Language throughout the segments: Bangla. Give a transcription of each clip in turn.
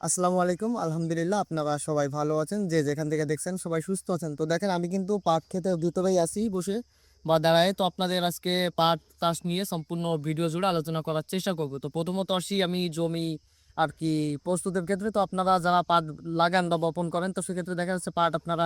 আসসালামু আলাইকুম। আলহামদুলিল্লাহ আপনারা সবাই ভালো আছেন। যে যেখান থেকে দেখছেন সবাই সুস্থ আছেন। তো দেখেন আমি কিন্তু পাট ক্ষেতের ভিতরেই আছি বসে বা দাঁড়ায়ে। তো আপনাদের আজকে পাট চাষ নিয়ে সম্পূর্ণ ভিডিও জুড়ে আলোচনা করার চেষ্টা করব। তো প্রথমত আসি আমি জমি আরকি প্রস্তুতের ক্ষেত্রে। তো আপনারা যারা পাট লাগান বা বপন করেন তো সেক্ষেত্রে দেখা যাচ্ছে পাট আপনারা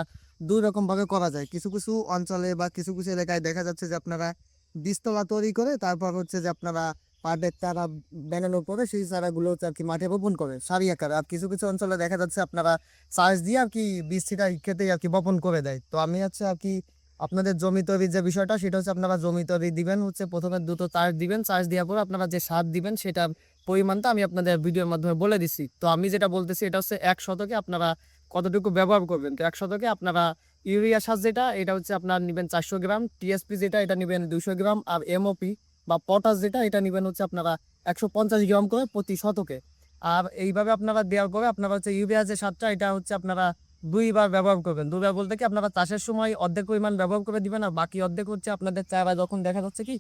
২ রকমভাবে করা যায়। কিছু অঞ্চলে বা কিছু এলাকায় দেখা যাচ্ছে যে আপনারা বীজতলা তৈরি করে তারপর হচ্ছে যে আপনারা পাটের চারা বানানোর পরে সেই চারাগুলো হচ্ছে আর কি মাঠে বপন করে সারি আকারে। আর কিছু অঞ্চলে দেখা যাচ্ছে আপনারা চাষ দিয়ে আর কি বীজ ছিটা খেতেই আর কি বপন করে দেয়। তো আমি হচ্ছে আর কি আপনাদের জমি তৈরির যে বিষয়টা সেটা হচ্ছে আপনারা জমি তৈরি দিবেন হচ্ছে ১ম এ দুটো চাষ দিবেন। চাষ দেওয়ার পরে আপনারা যে সার দিবেন সেটার পরিমাণটা আমি আপনাদের ভিডিওর মাধ্যমে বলে দিচ্ছি। তো আমি যেটা বলতেছি এটা হচ্ছে ১ শতকে আপনারা কতটুকু ব্যবহার করবেন। তো ১ শতকে আপনারা ইউরিয়া সার যেটা এটা হচ্ছে আপনার নিবেন ৪০০ গ্রাম, টিএসপি যেটা এটা নিবেন ২০০ গ্রাম আর এমওপি বা পটাশ যেটা এটা নিবেন হচ্ছে আপনারা ১৫০ গ্রাম করে প্রতি শতকে। আর এইভাবে আপনারা দেওয়ার পরে আপনারা হচ্ছে ইউরিয়া যে সারটা এটা হচ্ছে আপনারা ২ বার ব্যবহার করবেন। ২ বার বলতে কি আপনারা চাষের সময় অর্ধেক পরিমাণ ব্যবহার করে দিবেন আর বাকি অর্ধেক হচ্ছে আপনাদের চারা যখন দেখা যাচ্ছে কি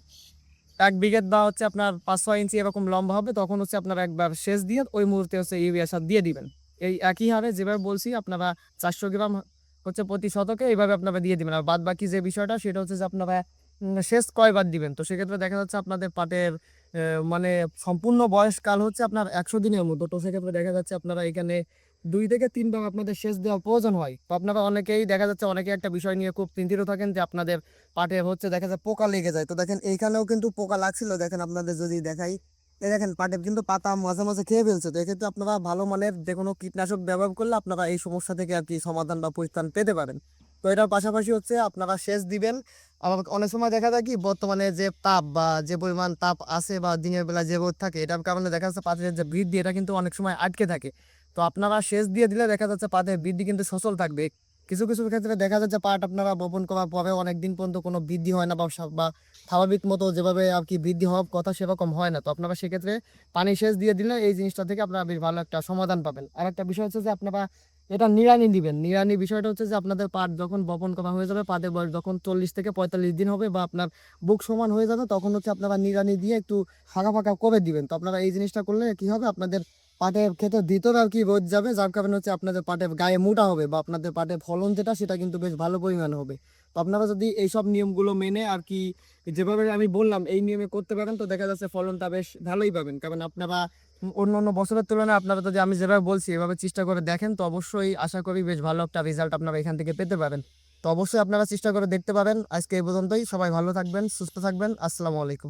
১ বিঘে বা হচ্ছে আপনার ৫-৬ ইঞ্চি এরকম লম্বা হবে তখন হচ্ছে আপনারা একবার সেচ দিয়ে ওই মুহূর্তে হচ্ছে ইউরিয়া সার দিয়ে দিবেন। এই একই হারে যেভাবে বলছি আপনারা ৪০০ গ্রাম হচ্ছে প্রতি শতকে এইভাবে আপনারা দিয়ে দিবেন। আর বাদবাকি যে বিষয়টা সেটা হচ্ছে যে আপনারা সেচ কয়বার দিবেন। তো সেক্ষেত্রে দেখা যাচ্ছে আপনাদের পাটের মানে সম্পূর্ণ বয়সকাল হচ্ছে আপনার ১০০ দিনের মতো। তো সেক্ষেত্রে দেখা যাচ্ছে আপনারা এখানে ২ থেকে ৩ বার আপনাদের সেচ দেওয়ার প্রয়োজন হয়। তো আপনারা অনেকেই দেখা যাচ্ছে অনেকে একটা বিষয় নিয়ে খুব চিন্তিত থাকেন যে আপনাদের পাটে হচ্ছে দেখা যায় পোকা লেগে যায়। তো দেখেন এইখানেও কিন্তু পোকা লাগছিল। দেখেন আপনাদের যদি দেখাই, এই দেখেন পাটের কিন্তু পাতা মাঝে খেয়ে ফেলছে। তো এক্ষেত্রে আপনারা ভালো মানের যেকোনো কীটনাশক ব্যবহার করলে আপনারা এই সমস্যা থেকে আরকি সমাধান বা পরিত্রাণ পেতে পারেন। তো এটার পাশাপাশি হচ্ছে আপনারা সেচ দিবেন। আবার অনেক সময় দেখা যায় কি বর্তমানে যে তাপ বা যে পরিমাণ তাপ আছে বা দিনের বেলা যে রোদ থাকে এটার কারণে দেখা যাচ্ছে পাটের যে বৃদ্ধি এটা কিন্তু অনেক সময় আটকে থাকে। তো আপনারা সেচ দিয়ে দিলে দেখা যাচ্ছে পাটের বৃদ্ধি কিন্তু সচল থাকবে। কিছু ক্ষেত্রে দেখা যাচ্ছে পাট আপনারা বপন করার পরেও অনেকদিন পর্যন্ত কোনো বৃদ্ধি হয় না বা স্বাভাবিক মতো যেভাবে আর কি বৃদ্ধি হওয়ার কথা সেরকম হয় না। তো আপনারা সেক্ষেত্রে পানি সেচ দিয়ে দিলে এই জিনিসটা থেকে আপনারা বেশ ভালো একটা সমাধান পাবেন। আরেকটা বিষয় হচ্ছে যে আপনারা এটা নিড়ানি দিবেন। নিড়ানি বিষয়টা হচ্ছে যে আপনাদের পাট যখন বপন করা হয়ে যাবে, পাটের বয়স যখন ৪০ থেকে ৪৫ দিন হবে বা আপনার বুক সমান হয়ে যাবে তখন হচ্ছে আপনারা নিড়ানি দিয়ে একটু ফাঁকা করে দিবেন। তো আপনারা এই জিনিসটা করলে কি হবে আপনাদের পাটের ক্ষেতের ভিতরে আর কি রোদ যাবে যার কারণে হচ্ছে আপনাদের পাটের গায়ে মোটা হবে বা আপনাদের পাটের ফলন যেটা সেটা কিন্তু বেশ ভালো পরিমাণে হবে। তো আপনারা যদি এইসব নিয়মগুলো মেনে আর কি যেভাবে আমি বললাম এই নিয়মে করতে পারেন তো দেখা যাচ্ছে ফলনটা বেশ ভালোই পাবেন। কারণ আপনারা অন্যান্য বছরের তুলনায় আপনারা যদি আমি যেভাবে বলছি এভাবে চেষ্টা করে দেখেন তো অবশ্যই আশা করি বেশ ভালো একটা রেজাল্ট আপনারা এখান থেকে পেতে পারেন। তো অবশ্যই আপনারা চেষ্টা করে দেখতে পারেন। আজকে এই পর্যন্তই। সবাই ভালো থাকবেন, সুস্থ থাকবেন। আসসালামু আলাইকুম।